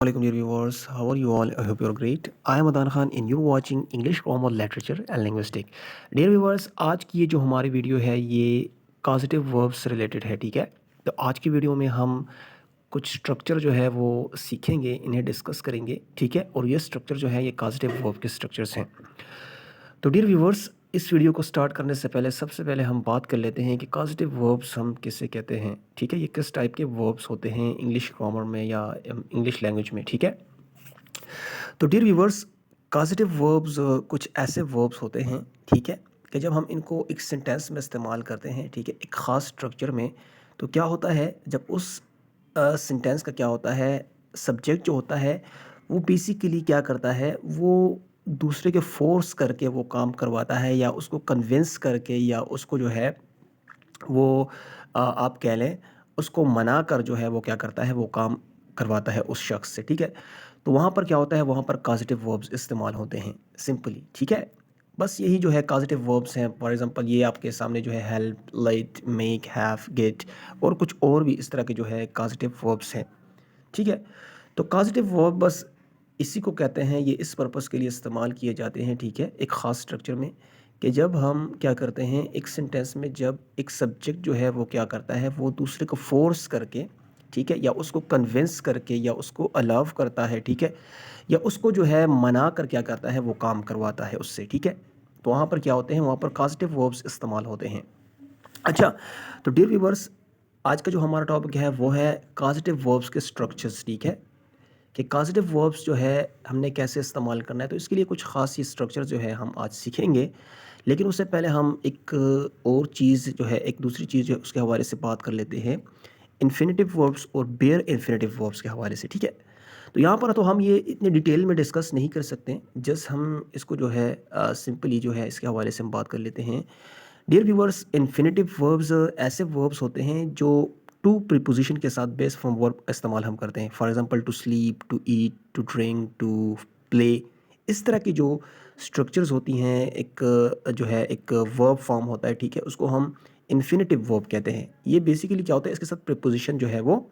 Assalamualaikum dear viewers, how are you all? I hope you're great. I am Adan Khan and you're watching English Grammar Literature and Linguistic. Dear viewers, आज की ये जो हमारी video है ये causative verbs से related है, ठीक है? तो आज की वीडियो में हम कुछ स्ट्रक्चर जो है वो सीखेंगे, इन्हें डिस्कस करेंगे, ठीक है? और ये स्ट्रक्चर जो है ये causative verb के स्ट्रक्चर्स हैं। तो डियर व्यूवर्स, इस वीडियो को स्टार्ट करने से पहले सबसे पहले हम बात कर लेते हैं कि कॉजेटिव वर्ब्स हम किसे कहते हैं, ठीक है? ये किस टाइप के वर्ब्स होते हैं इंग्लिश ग्रामर में या इंग्लिश लैंग्वेज में, ठीक है? तो डियर व्यूवर्स, कॉजेटिव वर्ब्स कुछ ऐसे वर्ब्स होते हैं, ठीक है, कि जब हम इनको एक सेंटेंस में इस्तेमाल करते हैं, ठीक है, एक ख़ास स्ट्रक्चर में, तो क्या होता है जब उस सेंटेंस का क्या होता है, सब्जेक्ट जो होता है वो बेसिकली क्या करता है, वो दूसरे के फोर्स करके वो काम करवाता है या उसको कन्विंस करके या उसको जो है वो आप कह लें उसको मना कर जो है वो क्या करता है, वो काम करवाता है उस शख्स से, ठीक है? तो वहाँ पर क्या होता है, वहाँ पर कॉजेटिव वर्ब्स इस्तेमाल होते हैं सिंपली, ठीक है? बस यही जो है कॉजेटिव वर्ब्स हैं। फॉर एग्जांपल ये आपके सामने जो है help, let, make, have, get और कुछ और भी इस तरह के जो है कॉजेटिव वर्ब्स हैं, ठीक है? तो कॉजेटिव वर्ब बस इसी को कहते हैं, ये इस पर्पस के लिए इस्तेमाल किए जाते हैं, ठीक है, एक ख़ास स्ट्रक्चर में, कि जब हम क्या करते हैं एक सेंटेंस में, जब एक सब्जेक्ट जो है वो क्या करता है, वो दूसरे को फोर्स करके, ठीक है, या उसको कन्विंस करके या उसको अलाउ करता है, ठीक है, या उसको जो है मना कर क्या करता है, वो काम करवाता है उससे, ठीक है? तो वहाँ पर क्या होते हैं, वहाँ पर पॉजिटिव वर्ब्स इस्तेमाल होते हैं। अच्छा, तो डियर व्यूअर्स, आज का जो हमारा टॉपिक है वो है पॉजिटिव वर्ब्स के स्ट्रक्चर्स, ठीक है, कि पॉजिटिव वर्ब्स जो है हमने कैसे इस्तेमाल करना है। तो इसके लिए कुछ ख़ास ही स्ट्रक्चर जो है हम आज सीखेंगे, लेकिन उससे पहले हम एक और चीज़ जो है, एक दूसरी चीज़ जो है उसके हवाले से बात कर लेते हैं, इन्फिनिटिव वर्ब्स और बेयर इन्फिनिटिव वर्ब्स के हवाले से, ठीक है? तो यहाँ पर तो हम ये इतने डिटेल में डिस्कस नहीं कर सकते, जस्ट हम इसको जो है सिंपली जो है इसके हवाले से हम बात कर लेते हैं। डियर व्यूअर्स, इन्फिनिटिव वर्ब्स ऐसे वर्ब्स होते हैं जो टू प्रीपोजिशन के साथ बेस फॉर्म वर्ब का इस्तेमाल हम करते हैं। For example to sleep, to eat, to drink, to play, इस तरह की जो स्ट्रक्चर्स होती हैं, एक जो है एक वर्ब फॉर्म होता है, ठीक है, उसको हम इन्फिनिटिव वर्ब कहते हैं। ये बेसिकली क्या होता है, इसके साथ प्रीपोजिशन जो है वो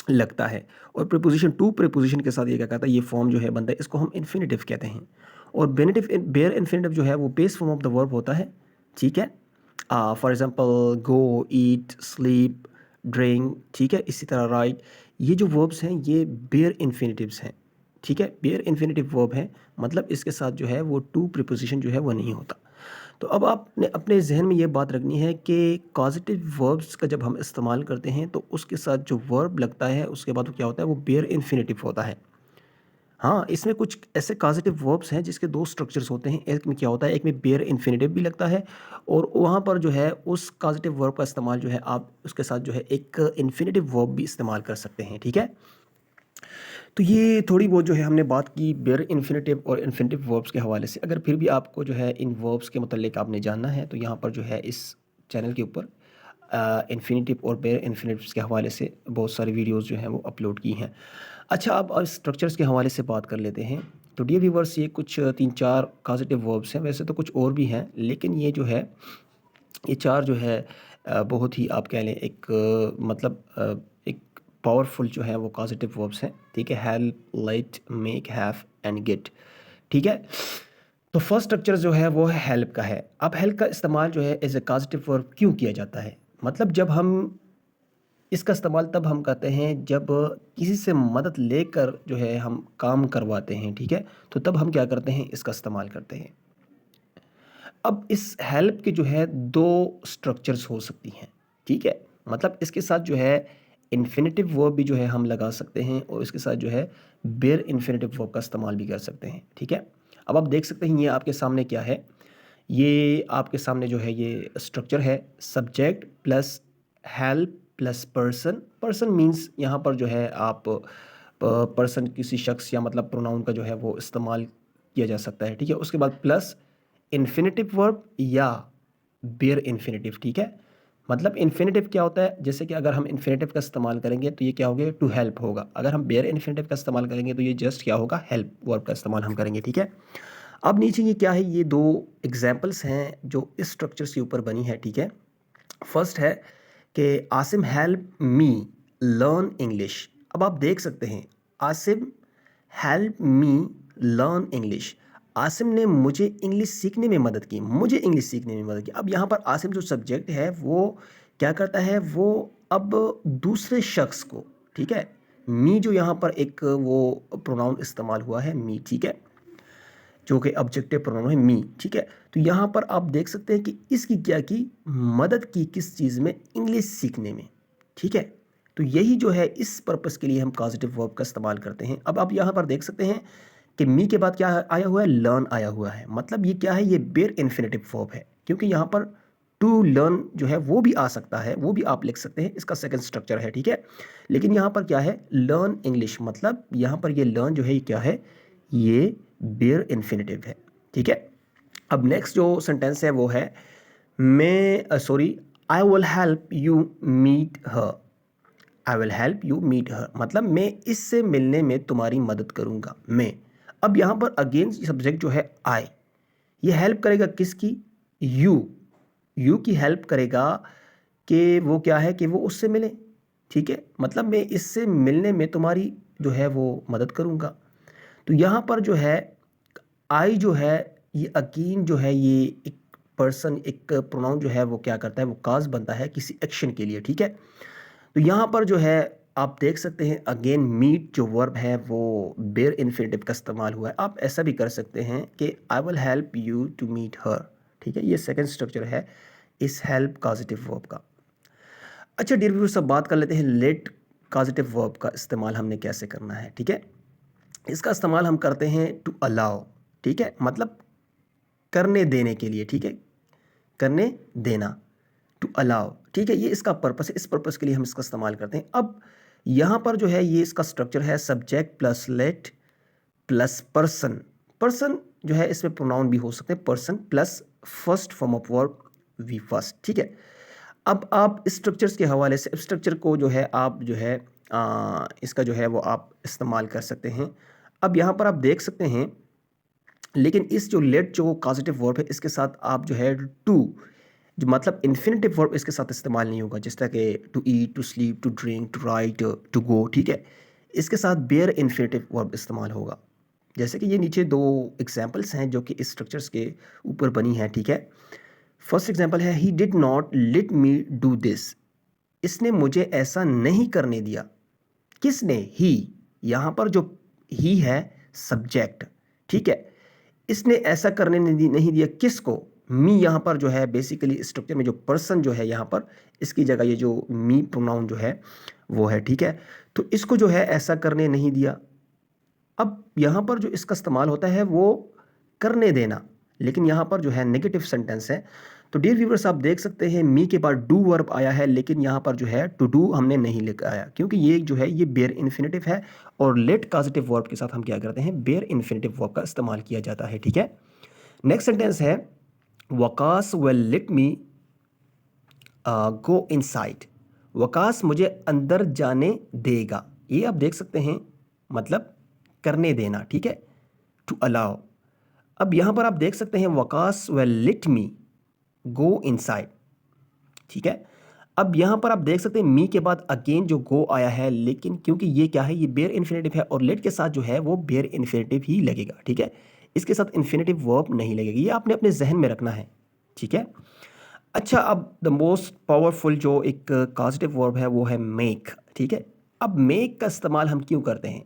लगता है, और प्रीपोजिशन टू प्रीपोजिशन के साथ ये क्या कहता है, ये फॉर्म जो है बनता है, इसको हम इन्फिनिटिव कहते हैं। और बेनिटिव बेयर इन्फिनिटिव जो है वो base form of the verb होता है, ठीक है। For example go, eat, sleep, drink, ठीक है, इसी तरह राइट, ये जो वर्ब्स हैं ये बेयर इन्फिनिटिव्स हैं, ठीक है, बेयर इन्फिनिटिव वर्ब है, मतलब इसके साथ जो है वो टू प्रीपोजिशन जो है वो नहीं होता। तो अब आपने अपने ज़हन में ये बात रखनी है कि कॉजेटिव वर्ब्स का जब हम इस्तेमाल करते हैं तो उसके साथ जो वर्ब लगता है उसके बाद वो क्या होता है, वो बेयर इन्फिनिटिव होता है। हाँ, इसमें कुछ ऐसे कॉजेटिव वर्ब्स हैं जिसके 2 स्ट्रक्चर्स होते हैं। एक में क्या होता है, एक में बेयर इन्फिनिटिव भी लगता है और वहाँ पर जो है उस कॉजेटिव वर्ब का इस्तेमाल जो है आप उसके साथ जो है एक इन्फिनिटिव वर्ब भी इस्तेमाल कर सकते हैं, ठीक है? तो ये थोड़ी बहुत जो है हमने बात की बेयर इन्फिनिटिव और इन्फिनिटिव वर्ब्स के हवाले से। अगर फिर भी आपको जो है इन वर्ब्स के मुतल्लिक आपने जानना है तो यहाँ पर जो है इस चैनल के ऊपर इन्फिनिटिव और बेयर इन्फिनिटिव्स के हवाले से बहुत सारी वीडियोस जो हैं वो अपलोड की हैं। अच्छा, अब स्ट्रक्चर्स के हवाले से बात कर लेते हैं। तो डियर व्यूअर्स, ये कुछ 3-4 पॉजिटिव वर्ब्स हैं, वैसे तो कुछ और भी हैं, लेकिन ये जो है ये 4 जो है बहुत ही आप कह लें एक मतलब एक पावरफुल जो है वो पॉजिटिव वर्ब्स हैं, ठीक है? Help, let, make, have and get, ठीक है? तो फर्स्ट स्ट्रक्चर जो है वो है हेल्प का है। अब हेल्प का इस्तेमाल जो है एज ए पॉजिटिव वर्ब क्यों किया जाता है? मतलब जब हम इसका इस्तेमाल तब हम करते हैं जब किसी से मदद लेकर जो है हम काम करवाते हैं, ठीक है? तो तब हम क्या करते हैं, इसका इस्तेमाल करते हैं। अब इस हेल्प के जो है 2 स्ट्रक्चर्स हो सकती हैं, ठीक है? मतलब इसके साथ जो है इन्फिनिटिव वर्ब भी जो है हम लगा सकते हैं और इसके साथ जो है बेयर इन्फिनिटिव वर्ब का इस्तेमाल भी कर सकते हैं, ठीक है? अब आप देख सकते हैं ये आपके सामने क्या है, ये आपके सामने जो है ये स्ट्रक्चर है, subject plus help plus person. Person means यहाँ पर जो है आप पर्सन किसी शख्स या मतलब प्रोनाउन का जो है वो इस्तेमाल किया जा सकता है, ठीक है? उसके बाद प्लस इन्फिनिटिव वर्ब या बेयर इन्फिनिटिव, ठीक है? मतलब इन्फिनिटिव क्या होता है, जैसे कि अगर हम इन्फिनिटिव का इस्तेमाल करेंगे तो ये क्या हो गया, टू हेल्प होगा। अगर हम बेयर इन्फिनिटिव का इस्तेमाल करेंगे तो ये जस्ट क्या होगा, हेल्प वर्ब का इस्तेमाल हम करेंगे, ठीक है? अब नीचे ये क्या है, ये 2 एग्जांपल्स हैं जो इस स्ट्रक्चर्स के ऊपर बनी है, ठीक है? फर्स्ट है कि Asim help me learn English. अब आप देख सकते हैं Asim help me learn English. Asim ने मुझे इंग्लिश सीखने में मदद की, मुझे इंग्लिश सीखने में मदद की। अब यहाँ पर आसिम जो सब्जेक्ट है वो क्या करता है, वो अब दूसरे शख्स को, ठीक है, मी जो यहाँ पर एक वो प्रोनाउन इस्तेमाल हुआ है मी, ठीक है, जो कि ऑब्जेक्टिव प्रोनाउन है मी, ठीक है। तो यहाँ पर आप देख सकते हैं कि इसकी क्या की, मदद की किस चीज़ में, इंग्लिश सीखने में, ठीक है। तो यही जो है इस पर्पस के लिए हम कॉजेटिव वर्ब का इस्तेमाल करते हैं। अब आप यहाँ पर देख सकते हैं कि मी के बाद क्या आया हुआ है, लर्न आया हुआ है। मतलब ये क्या है, ये बेयर इन्फिनेटिव वर्ब है, क्योंकि यहाँ पर टू लर्न जो है वो भी आ सकता है, वो भी आप लिख सकते हैं, इसका सेकंड स्ट्रक्चर है, ठीक है। लेकिन यहाँ पर क्या है, लर्न इंग्लिश, मतलब यहाँ पर ये लर्न जो है ये क्या है, ये बेयर इन्फिनेटिव है, ठीक है। अब नेक्स्ट जो सेंटेंस है वो है I will help you meet her. I will help you meet her मतलब मैं इससे मिलने में तुम्हारी मदद करूंगा, मैं। अब यहाँ पर अगेन सब्जेक्ट जो है आई, ये हेल्प करेगा किसकी, यू की हेल्प करेगा कि वो क्या है, कि वो उससे मिले, ठीक है। मतलब मैं इससे मिलने में तुम्हारी जो है वो मदद करूंगा। तो यहाँ पर जो है आई जो है ये अगेन जो है ये एक पर्सन, एक प्रोनाउन जो है वो क्या करता है, वो काज बनता है किसी एक्शन के लिए, ठीक है। तो यहाँ पर जो है आप देख सकते हैं अगेन मीट जो वर्ब है वो बेयर इन्फिनेटिव का इस्तेमाल हुआ है। आप ऐसा भी कर सकते हैं कि I will help you to meet her, ठीक है। ये सेकंड स्ट्रक्चर है इस हेल्प कॉजेटिव वर्ब का। अच्छा डियर व्यूअर्स, सब बात कर लेते हैं लेट कॉजेटिव वर्ब का इस्तेमाल हमने कैसे करना है, ठीक है। इसका इस्तेमाल हम करते हैं टू अलाउ, ठीक है, मतलब करने देने के लिए, ठीक है, करने देना, टू अलाउ, ठीक है। ये इसका पर्पस है, इस पर्पस के लिए हम इसका इस्तेमाल करते हैं। अब यहाँ पर जो है ये इसका स्ट्रक्चर है subject plus let plus person. Person जो है इसमें प्रोनाउन भी हो सकते हैं, person plus first form of verb V first, ठीक है। अब आप स्ट्रक्चर्स के हवाले से स्ट्रक्चर को जो है आप जो है इसका जो है वो आप इस्तेमाल कर सकते हैं। अब यहाँ पर आप देख सकते हैं, लेकिन इस जो लेट जो कॉजेटिव वर्ब है इसके साथ आप जो है टू, जो मतलब इन्फिनेटिव वर्ब इसके साथ इस्तेमाल नहीं होगा, जिस तरह के to eat, to sleep, to drink, to write, to go, ठीक है। इसके साथ बेयर इन्फिनेटिव वर्ब इस्तेमाल होगा। जैसे कि ये नीचे दो एग्जांपल्स हैं जो कि इस स्ट्रक्चर्स के ऊपर बनी हैं, ठीक है। फर्स्ट एग्जांपल है he did not let me do this. इसने मुझे ऐसा नहीं करने दिया। किसने, ही, यहाँ पर जो ही है सब्जेक्ट, ठीक है। इसने ऐसा करने नहीं दिया किसको, मी। यहाँ पर जो है बेसिकली स्ट्रक्चर में जो पर्सन जो है यहाँ पर इसकी जगह ये जो मी प्रोनाउन जो है वो है, ठीक है। तो इसको जो है ऐसा करने नहीं दिया। अब यहाँ पर जो इसका इस्तेमाल होता है वो करने देना, लेकिन यहाँ पर जो है नेगेटिव सेंटेंस है। तो डियर व्यूअर्स आप देख सकते हैं मी के बाद डू वर्ब आया है, लेकिन यहाँ पर जो है टू डू हमने नहीं लिखा आया, क्योंकि ये जो है ये बेयर इन्फिनेटिव है और लेट कॉजेटिव वर्ब के साथ हम क्या करते हैं, बेयर इन्फिनेटिव वर्ब का इस्तेमाल किया जाता है, ठीक है। नेक्स्ट सेंटेंस है Waqas will let me go inside. Waqas मुझे अंदर जाने देगा। ये आप देख सकते हैं मतलब करने देना, ठीक है, टू अलाउ। अब यहाँ पर आप देख सकते हैं Waqas will let me go inside, ठीक है। अब यहाँ पर आप देख सकते हैं मी के बाद अगेन जो गो आया है, लेकिन क्योंकि ये क्या है, ये बेयर इन्फिनेटिव है और लेट के साथ जो है वो बेयर इन्फिनेटिव ही लगेगा, ठीक है। इसके साथ इन्फिनेटिव वर्ब नहीं लगेगी, ये आपने अपने जहन में रखना है, ठीक है। अच्छा अब द मोस्ट पावरफुल जो एक कॉजेटिव वर्ब है वो है मेक, ठीक है। अब मेक का इस्तेमाल हम क्यों करते हैं,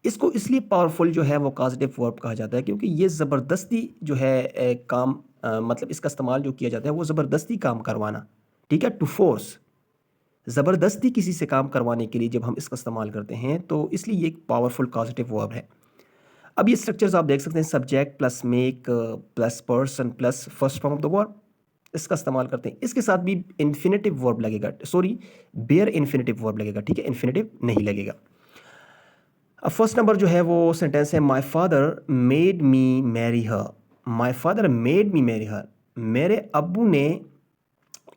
इसको इसलिए पावरफुल जो है वो कॉजेटिव वर्ब कहा जाता है क्योंकि ये ज़बरदस्ती जो है काम मतलब इसका इस्तेमाल जो किया जाता है वो ज़बरदस्ती काम करवाना, ठीक है, टू फोर्स, ज़बरदस्ती किसी से काम करवाने के लिए जब हम इसका इस्तेमाल करते हैं तो इसलिए ये एक पावरफुल कॉजेटिव वर्ब है। अब ये स्ट्रक्चर्स आप देख सकते हैं subject plus make plus person plus first form of the verb, इसका इस्तेमाल करते हैं। इसके साथ भी इन्फिनेटिव वर्ब लगेगा, सॉरी बेयर इन्फिनेटिव वर्ब लगेगा, ठीक है, इन्फिनेटिव नहीं लगेगा। अब फर्स्ट नंबर जो है वो सेंटेंस है my father made me marry her. My father made me marry her, मेरे अब्बू ने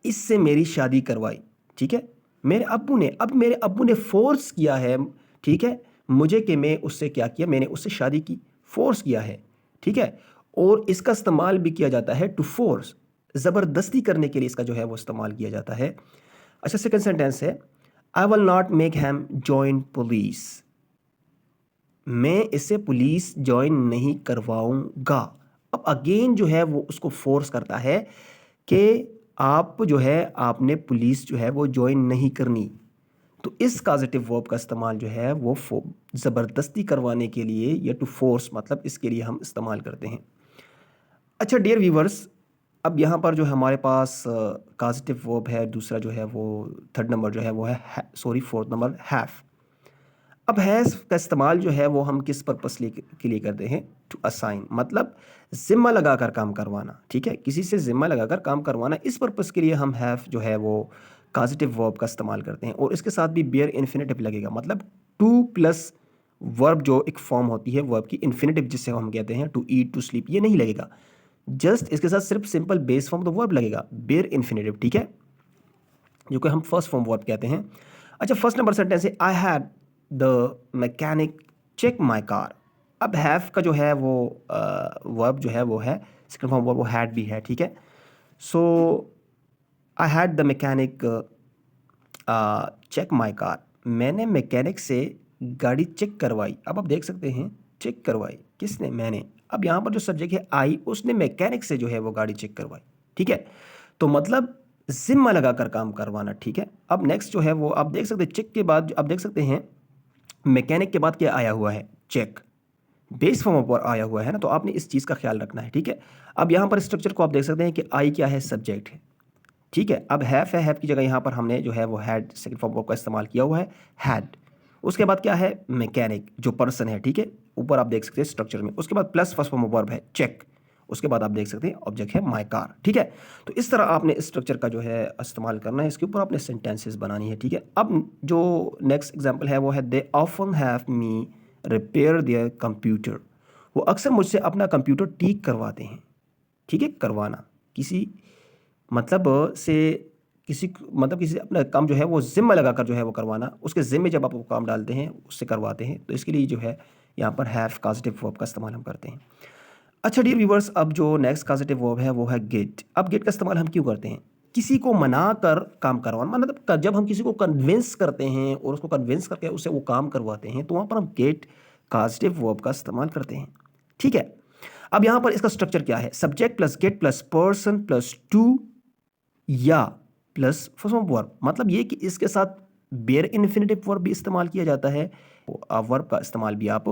इससे मेरी शादी करवाई, ठीक है। मेरे अब्बू ने फोर्स किया है, ठीक है, मुझे कि मैं उससे क्या किया, मैंने उससे शादी की, फोर्स किया है, ठीक है। और इसका इस्तेमाल भी किया जाता है टू फोर्स, ज़बरदस्ती करने के लिए इसका जो है वो इस्तेमाल किया जाता है। अच्छा सेकंड सेंटेंस है I will not make him join police. मैं इसे पुलिस ज्वाइन नहीं करवाऊंगा। अब अगेन जो है वो उसको फोर्स करता है कि आप जो है आपने पुलिस जो है वो ज्वाइन नहीं करनी। तो इस कॉजेटिव वर्ब का इस्तेमाल जो है वो ज़बरदस्ती करवाने के लिए या टू फोर्स, मतलब इसके लिए हम इस्तेमाल करते हैं। अच्छा डियर व्यूवर्स, अब यहाँ पर जो है हमारे पास कॉजेटिव वर्ब है, दूसरा जो है वो थर्ड नंबर जो है वो है सॉरी फोर्थ नंबर हैव। अब हैज़ का इस्तेमाल जो है वो हम किस पर्पस के लिए करते हैं? टू असाइन, मतलब ज़िम्मा लगाकर काम करवाना, ठीक है, किसी से ज़िम्मा लगाकर काम करवाना, इस पर्पस के लिए हम हैव जो है वो कॉजेटिव वर्ब का इस्तेमाल करते हैं। और इसके साथ भी बेयर इन्फिनेटिव लगेगा, मतलब टू प्लस वर्ब जो एक फॉर्म होती है वर्ब की इन्फिनेटिव, जिससे हम कहते हैं टू ईट, टू स्लीप, ये नहीं लगेगा। जस्ट इसके साथ सिर्फ simple base form the verb लगेगा, बेयर इन्फिनेटिव, ठीक है, जो कि हम फर्स्ट फॉर्म वर्ब कहते हैं। अच्छा फर्स्ट नंबर सेंटेंस है I had the mechanic check my car. अब हैव का जो है वो वर्ब जो है वो है सेकंड फॉर्म वर्ब, वो हैड भी है, ठीक है। So I had the mechanic check my car, मैंने मैकेनिक से गाड़ी चेक करवाई। अब आप देख सकते हैं चेक करवाई किसने? मैंने। अब यहाँ पर जो सब्जेक्ट है आई, उसने मैकेनिक से जो है वो गाड़ी चेक करवाई, ठीक है। तो मतलब जिम्मा लगाकर काम करवाना, ठीक है। अब नेक्स्ट जो है वो आप देख सकते हैं चेक के बाद आप देख सकते हैं मैकेनिक के बाद क्या आया हुआ है? चेक, बेस फॉर्म पर आया हुआ है ना, तो आपने इस चीज़ का ख्याल रखना है, ठीक है। अब यहाँ पर स्ट्रक्चर को आप देख सकते हैं कि आई क्या है? सब्जेक्ट है, ठीक है। अब हैव है, हैव की जगह यहाँ पर हमने जो है वो हैड सेकंड फॉर्म का इस्तेमाल किया हुआ है, हैड। उसके बाद क्या है? मैकेनिक, जो पर्सन है, ठीक है, ऊपर आप देख सकते हैं स्ट्रक्चर में। उसके बाद प्लस फर्स्ट फॉर्म वर्ब है चेक, उसके बाद आप देख सकते हैं ऑब्जेक्ट है माई कार, ठीक है। तो इस तरह आपने इस स्ट्रक्चर का जो है इस्तेमाल करना है, इसके ऊपर आपने सेंटेंसेस बनानी है, ठीक है। अब जो नेक्स्ट एग्जाम्पल है वो है they often have me repair there computer. वो अक्सर मुझसे अपना कंप्यूटर ठीक करवाते हैं, ठीक है, करवाना किसी मतलब से किसी मतलब किसी अपना काम जो है वो ज़िम्मा लगाकर जो है वो करवाना, उसके ज़िम्मे जब आप वो काम डालते हैं उससे करवाते हैं, तो इसके लिए जो है यहाँ पर हैव पॉजिटिव वर्ब का इस्तेमाल हम करते हैं। अच्छा डियर व्यूवर्स, अब जो नेक्स्ट पॉजिटिव वर्ब है वो है गेट। अब गेट का इस्तेमाल हम क्यों करते हैं? किसी को मना कर काम करवाना, मतलब जब हम किसी को कन्विंस करते हैं और उसको कन्विंस करके उससे वो काम करवाते हैं, तो वहाँ पर हम गेट पॉजिटिव वर्ब का इस्तेमाल करते हैं, ठीक है। अब यहाँ पर इसका स्ट्रक्चर क्या है? Subject plus gate plus person plus two या प्लस फर्स्ट फॉर्म वर्ब, मतलब ये कि इसके साथ बेयर इन्फिनेटिव वर्ब भी इस्तेमाल किया जाता है, वर्ब का इस्तेमाल भी आप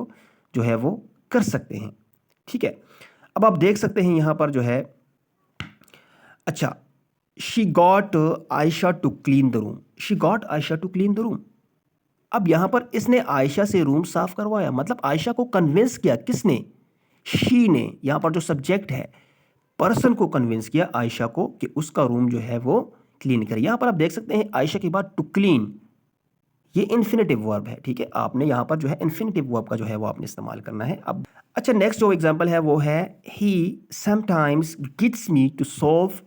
जो है वो कर सकते हैं, ठीक है। अब आप देख सकते हैं यहाँ पर जो है, अच्छा, she got Ayesha to clean the room, she got Ayesha to clean the room. अब यहाँ पर इसने आयशा से रूम साफ करवाया, मतलब आयशा को कन्विंस किया, किसने? शी ने। यहाँ पर जो सब्जेक्ट है पर्सन को कन्विंस किया आयशा को कि उसका रूम जो है वो क्लीन करे। यहां पर आप देख सकते हैं आयशा के बाद टू क्लीन, ये इन्फिनेटिव वर्ब है, ठीक है। आपने यहां पर जो है इन्फिनेटिव वर्ब का जो है वो आपने इस्तेमाल करना है। अब अच्छा नेक्स्ट जो एग्जांपल है वो है he sometimes gets me to solve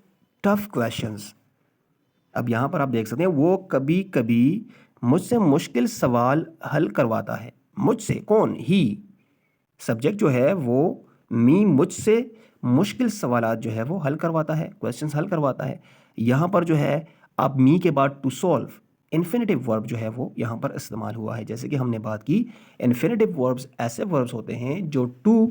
tough questions. अब यहां पर आप देख सकते हैं वो कभी कभी मुझसे मुश्किल सवाल हल करवाता है। मुझसे कौन? ही, सब्जेक्ट जो है वो मी, मुझसे मुश्किल सवालात जो है वो हल करवाता है, क्वेश्चंस हल करवाता है। यहाँ पर जो है आप मी के बाद टू सॉल्व इन्फिनेटिव वर्ब जो है वो यहाँ पर इस्तेमाल हुआ है। जैसे कि हमने बात की, इन्फिनेटिव वर्ब्स ऐसे वर्ब्स होते हैं जो टू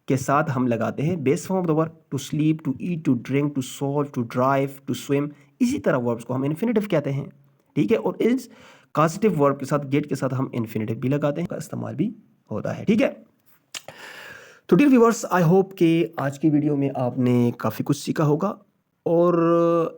के साथ हम लगाते हैं base form of the verb, to sleep, to eat, to drink, to solve, to drive, to swim, इसी तरह वर्ब्स को हम इन्फिनेटिव कहते हैं, ठीक है। और इस कॉजेटिव वर्ब के साथ गेट के साथ हम इन्फिनेटिव भी लगाते हैं, का इस्तेमाल भी होता है, ठीक है। तो डियर व्यूवर्स, आई होप कि आज की वीडियो में आपने काफ़ी कुछ सीखा होगा और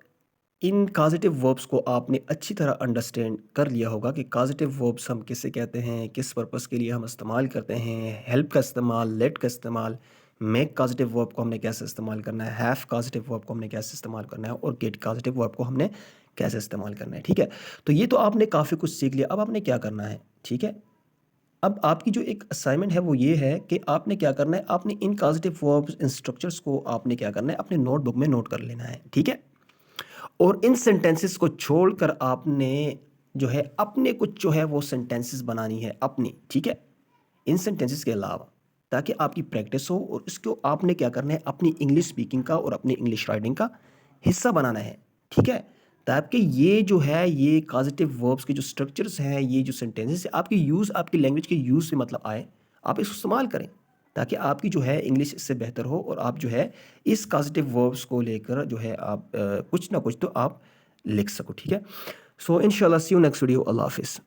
इन कॉजेटिव वर्ब्स को आपने अच्छी तरह अंडरस्टैंड कर लिया होगा कि कॉजेटिव वर्ब्स हम किसे कहते हैं, किस पर्पस के लिए हम इस्तेमाल करते हैं, हेल्प का इस्तेमाल, लेट का इस्तेमाल, मेक पॉजिटिव वर्ब को हमने कैसे इस्तेमाल करना है, हैव पॉजिटिव वर्ब को हमने कैसे इस्तेमाल करना है और गेट पॉजिटिव वर्ब को हमने कैसे इस्तेमाल करना है, ठीक है। तो ये तो आपने काफ़ी कुछ सीख लिया। अब आपने क्या करना है, ठीक है। अब आपकी जो एक असाइनमेंट है वो ये है कि आपने क्या करना है, आपने in positive verbs in structures को आपने क्या करना है, अपने नोटबुक में नोट कर लेना है, ठीक है। और इन सेंटेंसेस को छोड़कर आपने जो है अपने कुछ जो है वो सेंटेंसेस बनानी है अपनी, ठीक है, इन सेंटेंसेस के अलावा, ताकि आपकी प्रैक्टिस हो। और इसको आपने क्या करना है, अपनी इंग्लिश स्पीकिंग का और अपनी इंग्लिश राइटिंग का हिस्सा बनाना है, ठीक है। ताकि ये जो है ये पॉजिटिव वर्ब्स के जो स्ट्रक्चर्स हैं, ये जो सेंटेंसेस है, आपकी यूज़, आपकी लैंग्वेज के यूज़ से मतलब आए, आप इसको इस्तेमाल करें ताकि आपकी जो है इंग्लिश इससे बेहतर हो और आप जो है इस कॉजेटिव वर्ब्स को लेकर जो है आप कुछ ना कुछ तो आप लिख सको, ठीक है। सो इंशाल्लाह सी यू नेक्स्ट वीडियो, अल्लाह हाफिज़।